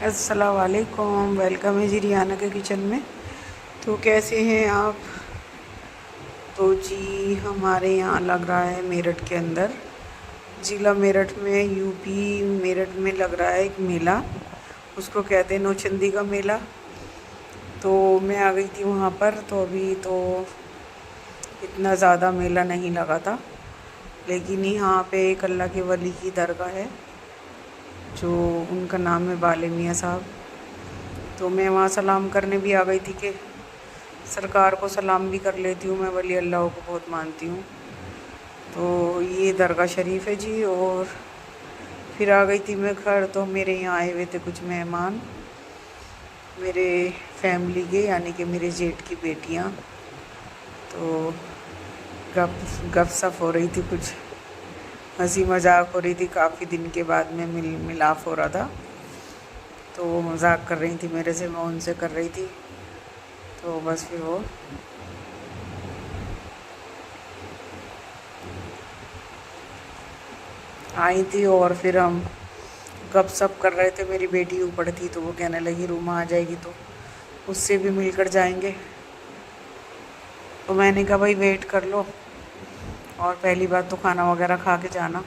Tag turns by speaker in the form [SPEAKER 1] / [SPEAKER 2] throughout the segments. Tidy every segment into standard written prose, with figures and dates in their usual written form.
[SPEAKER 1] अस्सलाम वालेकुम। वेलकम है जी रियाना के किचन में। तो कैसे हैं आप? तो जी हमारे यहाँ लग रहा है मेरठ के अंदर, ज़िला मेरठ में, यूपी मेरठ में लग रहा है एक मेला। उसको कहते हैं नौचंदी का मेला। तो मैं आ गई थी वहाँ पर। तो अभी तो इतना ज़्यादा मेला नहीं लगा था, लेकिन यहाँ पे एक अल्लाह के वली की दरगाह है जो उनका नाम है बाले मियाँ साहब। तो मैं वहाँ सलाम करने भी आ गई थी कि सरकार को सलाम भी कर लेती हूँ। मैं वली अल्लाह को बहुत मानती हूँ। तो ये दरगाह शरीफ है जी। और फिर आ गई थी मैं घर। तो मेरे यहाँ आए हुए थे कुछ मेहमान, मेरे फैमिली के, यानी कि मेरे जेठ की बेटियाँ। तो गप सप हो रही थी, कुछ हंसी मजाक हो रही थी। काफ़ी दिन के बाद में मिलाप हो रहा था। तो वो मजाक कर रही थी मेरे से, मैं उनसे कर रही थी। तो बस फिर वो आई थी और फिर हम गप सप कर रहे थे। मेरी बेटी ऊपर थी तो वो कहने लगी रूमा आ जाएगी तो उससे भी मिलकर जाएंगे। तो मैंने कहा भाई वेट कर लो, और पहली बात तो खाना वगैरह खा के जाना।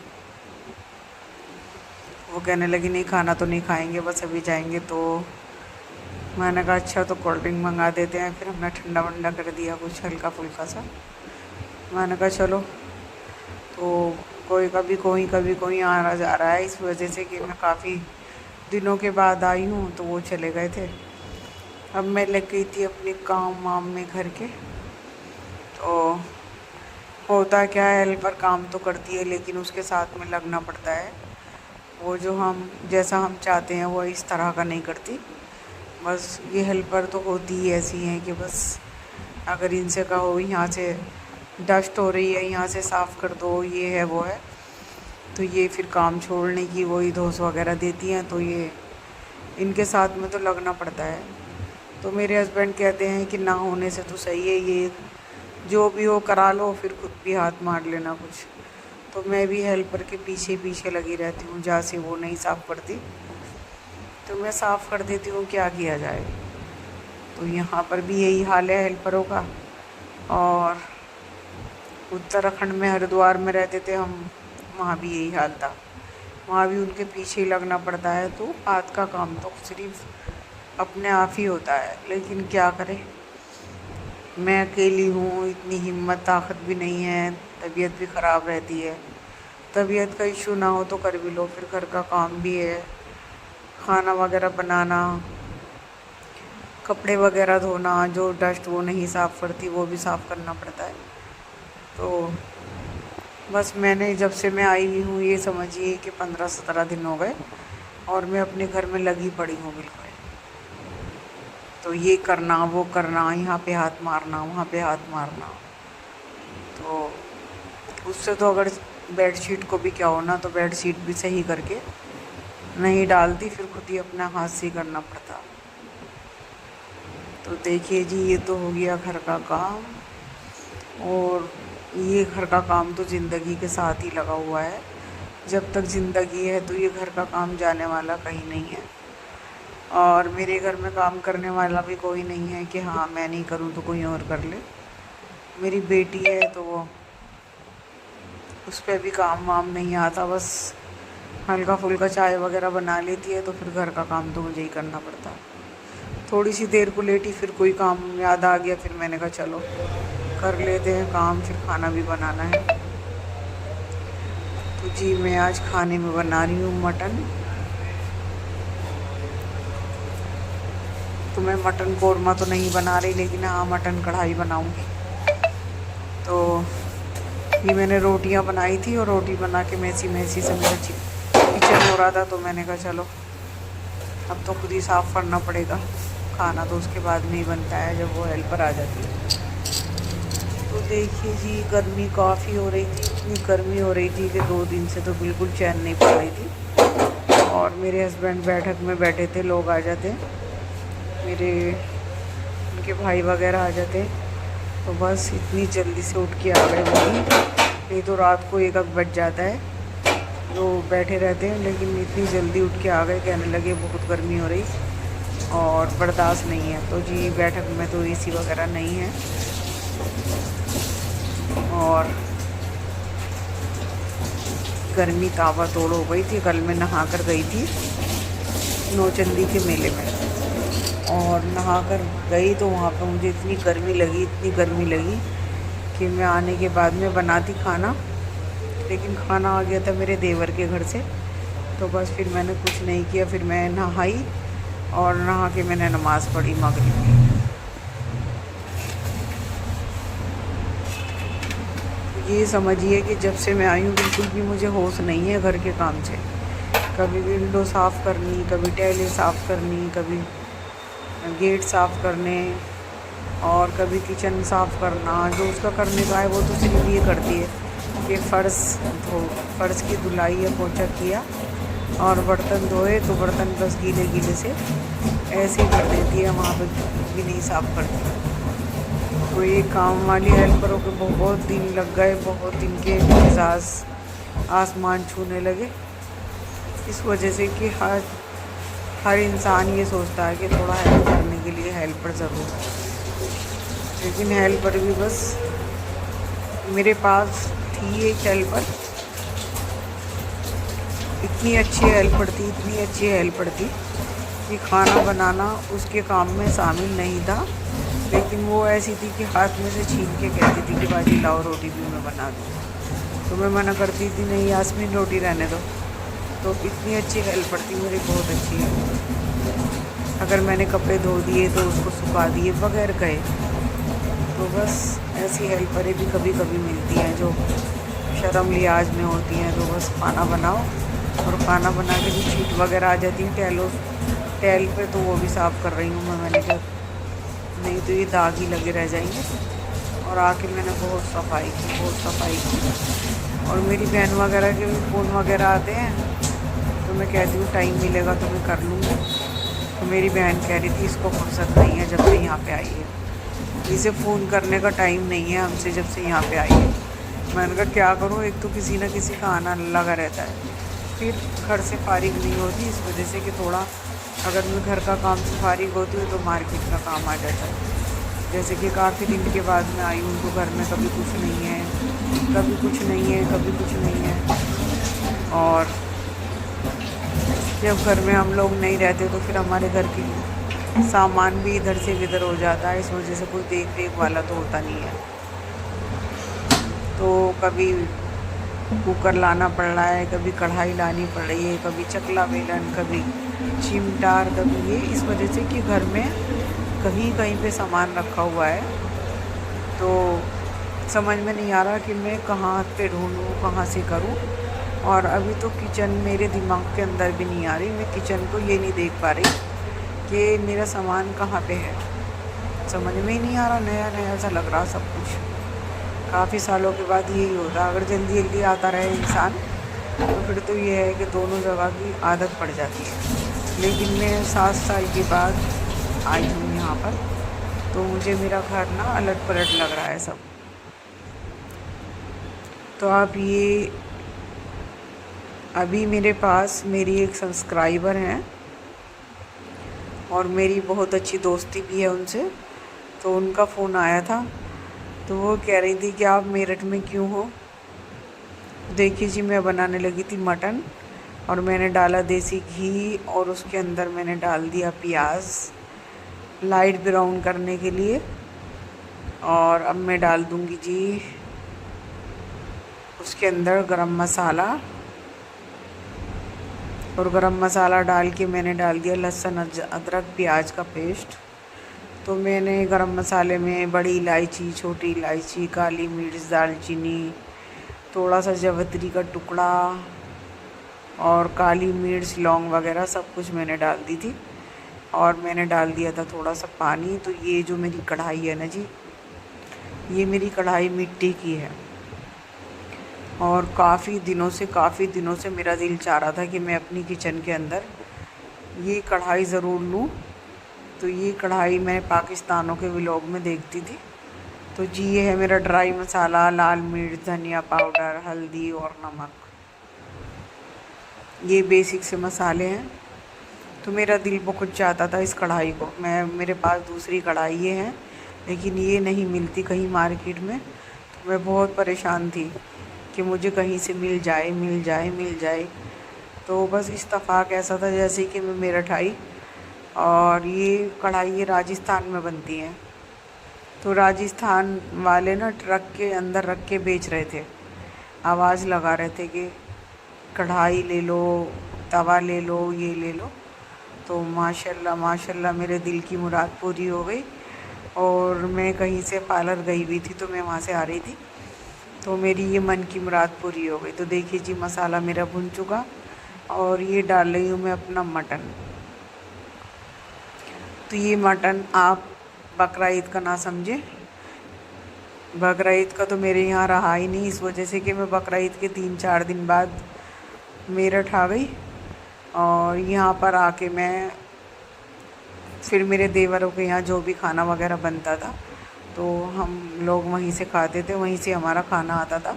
[SPEAKER 1] वो कहने लगी नहीं खाना तो नहीं खाएंगे, बस अभी जाएंगे। तो मैंने कहा अच्छा तो कोल्ड ड्रिंक मंगा देते हैं। फिर हमने ठंडा वंडा कर दिया कुछ हल्का फुल्का सा। मैंने कहा चलो। तो कभी कोई आ रहा जा रहा है, इस वजह से कि मैं काफ़ी दिनों के बाद आई हूँ। तो वो चले गए थे। अब मैं लग गई थी अपने काम वाम में घर के। तो होता क्या है, हेल्पर काम तो करती है लेकिन उसके साथ में लगना पड़ता है। वो जो हम जैसा हम चाहते हैं वो इस तरह का नहीं करती। बस ये हेल्पर तो होती ही ऐसी हैं कि बस अगर इनसे कहो यहाँ से डस्ट हो रही है, यहाँ से साफ़ कर दो, ये है वो है, तो ये फिर काम छोड़ने की वही धोस वगैरह देती हैं। तो ये इनके साथ में तो लगना पड़ता है। तो मेरे हस्बैंड कहते हैं कि ना होने से तो सही है, ये जो भी हो करा लो, फिर खुद भी हाथ मार लेना कुछ। तो मैं भी हेल्पर के पीछे पीछे लगी रहती हूँ, जहाँ से वो नहीं साफ़ करती तो मैं साफ़ कर देती हूँ, क्या किया जाए। तो यहाँ पर भी यही हाल है हेल्परों का। और उत्तराखंड में हरिद्वार में रहते थे हम, वहाँ भी यही हाल था। वहाँ भी उनके पीछे ही लगना पड़ता है। तो हाथ का काम तो सिर्फ अपने आप ही होता है, लेकिन क्या करें, मैं अकेली हूँ, इतनी हिम्मत ताकत भी नहीं है, तबीयत भी ख़राब रहती है। तबीयत का इशू ना हो तो कर भी लो, फिर घर का काम भी है, खाना वगैरह बनाना, कपड़े वगैरह धोना, जो डस्ट वो नहीं साफ़ करती वो भी साफ़ करना पड़ता है। तो बस मैंने जब से मैं आई हुई हूँ, ये समझिए कि 15-17 दिन हो गए, और मैं अपने घर में लगी पड़ी हूँ बिल्कुल। तो ये करना वो करना, यहाँ पे हाथ मारना, वहाँ पे हाथ मारना। तो उससे तो अगर बेडशीट को भी क्या होना, तो बेडशीट भी सही करके नहीं डालती, फिर खुद ही अपना हाथ से करना पड़ता। तो देखिए जी, ये तो हो गया घर का काम। और ये घर का काम तो ज़िंदगी के साथ ही लगा हुआ है। जब तक ज़िंदगी है तो ये घर का काम जाने वाला कहीं नहीं है। और मेरे घर में काम करने वाला भी कोई नहीं है कि हाँ मैं नहीं करूँ तो कोई और कर ले। मेरी बेटी है तो वो, उस पर भी काम वाम नहीं आता, बस हल्का फुल्का चाय वगैरह बना लेती है। तो फिर घर का काम तो मुझे ही करना पड़ता। थोड़ी सी देर को लेटी, फिर कोई काम याद आ गया, फिर मैंने कहा चलो कर लेते हैं काम, फिर खाना भी बनाना है। तो जी मैं आज खाने में बना रही हूँ मटन। तो मैं मटन कोरमा तो नहीं बना रही, लेकिन हाँ मटन कढ़ाई बनाऊँगी। तो ये मैंने रोटियां बनाई थी, और रोटी बना के मैसी मैसी से मेरा किचन हो रहा था। तो मैंने कहा चलो अब तो खुद ही साफ़ करना पड़ेगा। खाना तो उसके बाद में ही बनता है जब वो हेल्पर आ जाती है। तो देखिए जी, गर्मी काफ़ी हो रही थी, इतनी गर्मी हो रही थी कि 2 दिन से तो बिल्कुल चैन नहीं पड़ रही थी। और मेरे हस्बैंड बैठक में बैठे थे, लोग आ जाते, मेरे उनके भाई वगैरह आ जाते, तो बस इतनी जल्दी से उठ के आ गए वो भी, नहीं तो रात को 1 बज जाता है। जो बैठे रहते हैं, लेकिन इतनी जल्दी उठ के आ गए, कहने लगे बहुत गर्मी हो रही और बर्दाश्त नहीं है। तो जी बैठक में तो एसी वगैरह नहीं है और गर्मी तावा तोड़ हो गई थी। कल मैं नहा कर गई थी नौचंदी के मेले में और नहा कर गई तो वहाँ पर मुझे इतनी गर्मी लगी कि मैं आने के बाद में बनाती खाना, लेकिन खाना आ गया था मेरे देवर के घर से। तो बस फिर मैंने कुछ नहीं किया, फिर मैं नहाई और नहा के मैंने नमाज़ पढ़ी मगरिब की। ये समझिए कि जब से मैं आई हूँ बिल्कुल भी मुझे होश नहीं है घर के काम से। कभी विंडो साफ़ करनी, कभी टैले साफ़ करनी, कभी गेट साफ़ करने और कभी किचन साफ़ करना। जो उसका करने का है वो तो सिर्फ ये करती है कि फ़र्श की धुलाई या पोंछा किया और बर्तन धोए तो बर्तन बस गीले गीले से ऐसे ही कर देती है, वहाँ पे भी नहीं साफ़ करती। तो ये काम वाली हेल्परों के बहुत दिन लग गए, बहुत दिन के मिजाज आसमान छूने लगे, इस वजह से कि हर इंसान ये सोचता है कि थोड़ा हेल्प करने के लिए हेल्पर ज़रूर है। लेकिन हेल्पर भी बस मेरे पास थी एक हेल्पर, इतनी अच्छी हेल्पर थी कि खाना बनाना उसके काम में शामिल नहीं था। लेकिन वो ऐसी थी कि हाथ में से छीन के कहती थी कि बाजी लाओ रोटी भी मैं बना दूँ। तो मैं मना करती थी, नहीं यास्मीन रोटी रहने दो। तो इतनी अच्छी हेल्पर थी मेरी, बहुत अच्छी है। अगर मैंने कपड़े धो दिए तो उसको सुखा दिए बगैर कहे। तो बस ऐसी हेल्परें भी कभी कभी मिलती हैं जो शर्म लिहाज में होती हैं। तो बस खाना बनाओ और खाना बना के जो छीट वगैरह आ जाती है टैल पे, तो वो भी साफ़ कर रही हूँ मैंने कहा नहीं तो ये दाग ही लगे रह जाएंगे। और आके मैंने बहुत सफाई की। और मेरी बहन वगैरह के भी फ़ोन वगैरह आते हैं तो मैं कहती हूँ टाइम मिलेगा तो मैं कर लूँगी। तो मेरी बहन कह रही थी इसको फुर्सत नहीं है जब से यहाँ पे आई है, इसे फ़ोन करने का टाइम नहीं है हमसे जब से यहाँ पे आई है। मैंने कहा क्या करूँ, एक तो किसी न किसी का आना लगा रहता है, फिर घर से फारिग नहीं होती, इस वजह से कि थोड़ा अगर मैं घर का काम से फारिग होती हूँ तो मार्केट का काम आ जाता है। जैसे कि काफ़ी दिन के बाद मैं आई हूँ तो घर में कभी कुछ नहीं है, कभी कुछ नहीं है। और जब घर में हम लोग नहीं रहते तो फिर हमारे घर की सामान भी इधर से इधर हो जाता है, इस वजह से कोई देख रेख वाला तो होता नहीं है। तो कभी कुकर लाना पड़ रहा है, कभी कढ़ाई लानी पड़ रही है, कभी चकला बेलन, कभी चिमटार, कभी ये, इस वजह से कि घर में कहीं कहीं पे सामान रखा हुआ है। तो समझ में नहीं आ रहा कि मैं कहाँ पे ढूँढूँ, कहाँ से करूँ। और अभी तो किचन मेरे दिमाग के अंदर भी नहीं आ रही, मैं किचन को ये नहीं देख पा रही कि मेरा सामान कहाँ पे है, समझ में ही नहीं आ रहा। नया नया सा लग रहा सब कुछ। काफ़ी सालों के बाद यही होता है, अगर जल्दी जल्दी आता रहे इंसान तो फिर तो ये है कि दोनों जगह की आदत पड़ जाती है। लेकिन मैं 7 साल के बाद आई हूँ यहाँ पर, तो मुझे मेरा घर ना अलट पलट लग रहा है सब। तो आप ये अभी मेरे पास मेरी एक सब्सक्राइबर हैं और मेरी बहुत अच्छी दोस्ती भी है उनसे। तो उनका फ़ोन आया था, तो वो कह रही थी कि आप मेरठ में क्यों हो। देखिए जी, मैं बनाने लगी थी मटन और मैंने डाला देसी घी और उसके अंदर मैंने डाल दिया प्याज लाइट ब्राउन करने के लिए। और अब मैं डाल दूँगी जी उसके अंदर गरम मसाला, और गरम मसाला डाल के मैंने डाल दिया लहसुन अदरक प्याज का पेस्ट। तो मैंने गरम मसाले में बड़ी इलायची, छोटी इलायची, काली मिर्च, दालचीनी, थोड़ा सा जवित्री का टुकड़ा और काली मिर्च, लौंग वगैरह सब कुछ मैंने डाल दी थी। और मैंने डाल दिया था थोड़ा सा पानी। तो ये जो मेरी कढ़ाई है ना जी, ये मेरी कढ़ाई मिट्टी की है और काफ़ी दिनों से मेरा दिल चाह रहा था कि मैं अपनी किचन के अंदर ये कढ़ाई ज़रूर लूँ। तो ये कढ़ाई मैं पाकिस्तानों के व्लॉग में देखती थी। तो जी ये है मेरा ड्राई मसाला, लाल मिर्च, धनिया पाउडर, हल्दी और नमक। ये बेसिक से मसाले हैं। तो मेरा दिल बहुत चाहता था इस कढ़ाई को, मेरे पास दूसरी कढ़ाई है लेकिन ये नहीं मिलती कहीं मार्केट में। तो मैं बहुत परेशान थी कि मुझे कहीं से मिल जाए मिल जाए मिल जाए। तो बस इत्तेफाक ऐसा था जैसे कि मैं मेरठ आई और ये कढ़ाई ये राजस्थान में बनती है। तो राजस्थान वाले ना ट्रक के अंदर रख के बेच रहे थे, आवाज़ लगा रहे थे कि कढ़ाई ले लो, तवा ले लो, ये ले लो। तो माशाल्लाह माशाल्लाह मेरे दिल की मुराद पूरी हो गई। और मैं कहीं से पार्लर गई हुई थी तो मैं वहाँ से आ रही थी, तो मेरी ये मन की मुराद पूरी हो गई। तो देखिए जी मसाला मेरा भुन चुका और ये डाल रही हूँ मैं अपना मटन। तो ये मटन आप बकरा ईद का ना समझे, बकरा ईद का तो मेरे यहाँ रहा ही नहीं, इस वजह से कि मैं बकरा ईद के 3-4 दिन बाद मेरठ आ गई और यहाँ पर आके मैं फिर मेरे देवरों के यहाँ जो भी खाना वगैरह बनता था तो हम लोग वहीं से खाते थे, वहीं से हमारा खाना आता था।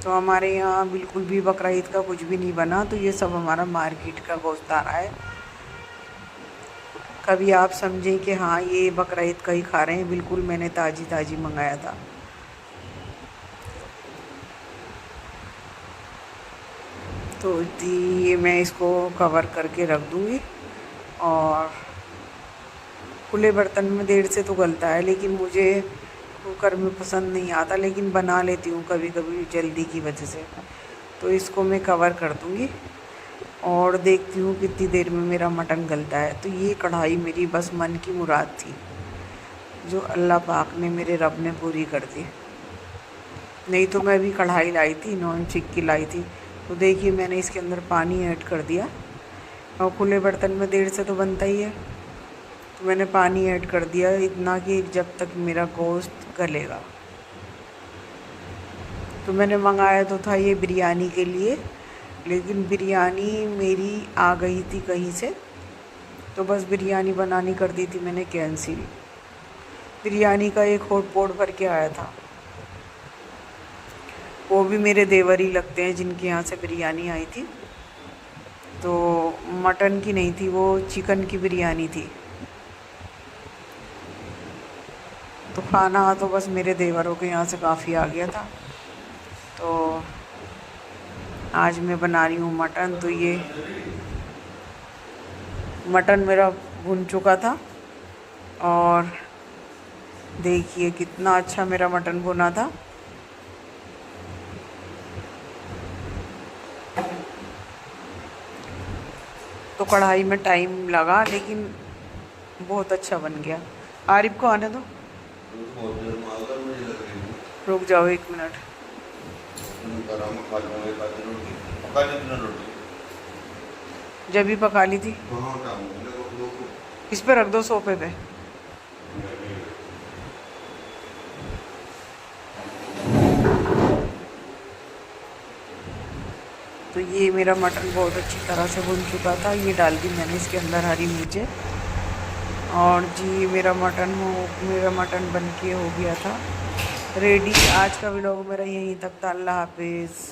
[SPEAKER 1] तो हमारे यहाँ बिल्कुल भी बकरा ईद का कुछ भी नहीं बना, तो ये सब हमारा मार्केट का गोश्त आ रहा है। कभी आप समझें कि हाँ ये बकरा ईद का ही खा रहे हैं, बिल्कुल मैंने ताज़ी ताज़ी मंगाया था। तो ये मैं इसको कवर करके रख दूँगी और खुले बर्तन में देर से तो गलता है, लेकिन मुझे कुकर में पसंद नहीं आता, लेकिन बना लेती हूँ कभी कभी जल्दी की वजह से। तो इसको मैं कवर कर दूँगी और देखती हूँ कितनी देर में मेरा मटन गलता है। तो ये कढ़ाई मेरी बस मन की मुराद थी जो अल्लाह पाक ने, मेरे रब ने पूरी कर दी। नहीं तो मैं भी कढ़ाई लाई थी, नॉन स्टिक की लाई थी। तो देखिए मैंने इसके अंदर पानी ऐड कर दिया और खुले बर्तन में देर से तो बनता ही है, तो मैंने पानी ऐड कर दिया इतना कि जब तक मेरा गोश्त गलेगा। तो मैंने मंगाया तो था ये बिरयानी के लिए, लेकिन बिरयानी मेरी आ गई थी कहीं से, तो बस बिरयानी बनानी कर दी थी मैंने कैंसिल। बिरयानी का एक हॉटपॉट भर के आया था, वो भी मेरे देवर ही लगते हैं जिनके यहाँ से बिरयानी आई थी। तो मटन की नहीं थी, वो चिकन की बिरयानी थी। तो खाना तो बस मेरे देवरों के यहाँ से काफ़ी आ गया था। तो आज मैं बना रही हूँ मटन। तो ये मटन मेरा भुन चुका था और देखिए कितना अच्छा मेरा मटन भुना था। तो कढ़ाई में टाइम लगा लेकिन बहुत अच्छा बन गया। आरिफ को आने दो, रुक जाओ 1 मिनट। जब भी पका ली थी, इस पे रख दो सोफे पे। तो ये मेरा मटन बहुत अच्छी तरह से भुन चुका था। ये डाल दी मैंने इसके अंदर हरी मिर्चें और जी मेरा मटन बन के हो गया था रेडी। आज का व्लॉग मेरा यहीं तक था। अल्लाह हाफिज़।